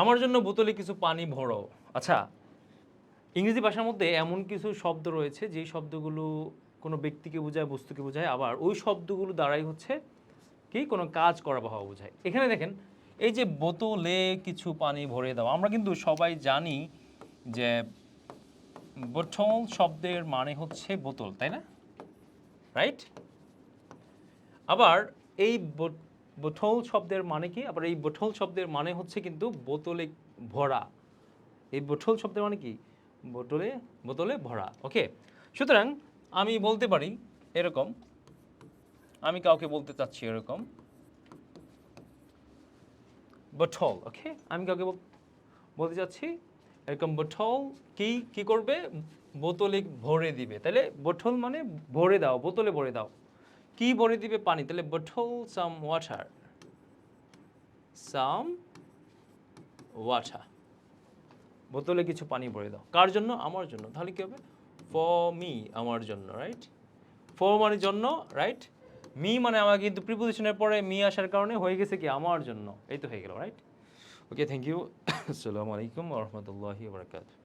আমার জন্য বোতলে কিছু পানি ভরো। আচ্ছা, ইংরেজি ভাষার মধ্যে এমন কিছু শব্দ রয়েছে যেই শব্দগুলো কোনো ব্যক্তিকে বোঝায়, বস্তুকে বোঝায়, আবার ওই শব্দগুলো দ্বারাই হচ্ছে কি কোনো কাজ করা বা হওয়া বোঝায়। এখানে দেখেন এই যে বোতলে কিছু পানি ভরে দাও, আমরা কিন্তু সবাই জানি যে বোতল শব্দের মানে হচ্ছে বোতল, তাই না? রাইট? আবার এই বোতল শব্দের মানে কি? আবার এই বোতল শব্দের মানে হচ্ছে কিন্তু বোতলে ভরা। এই বোতল শব্দের মানে কি? বোতলে বোতলে ভরা। ওকে, সুতরাং আমি বলতে পারি এরকম, আমি কাউকে বলতে চাচ্ছি এরকম বোতল। ওকে, আমি কাউকে বলতে চাচ্ছি এরকম বোতল কি কি করবে? বোতলে ভরে দিবে। তাহলে বোতল মানে ভরে দাও, বোতলে ভরে দাও। কি ভরে দিবে? পানি। তাহলে বোতল সাম ওয়াটার, সাম ওয়াটার। বোতলে কিছু পানি ভরে দাও। কার জন্য? আমার জন্য। তাহলে কি হবে? ফর মি, আমার জন্য। রাইট? ফর মানে জন্য, রাইট? মি মানে আমার, কিন্তু প্রিপোজিশনের পরে মি আসার কারণে হয়ে গেছে কি আমার জন্য। এই তো হয়ে গেল। রাইট? Okay, thank you. আসসালামু আলাইকুম ওয়া রাহমাতুল্লাহি ওয়া বারাকাতুহু।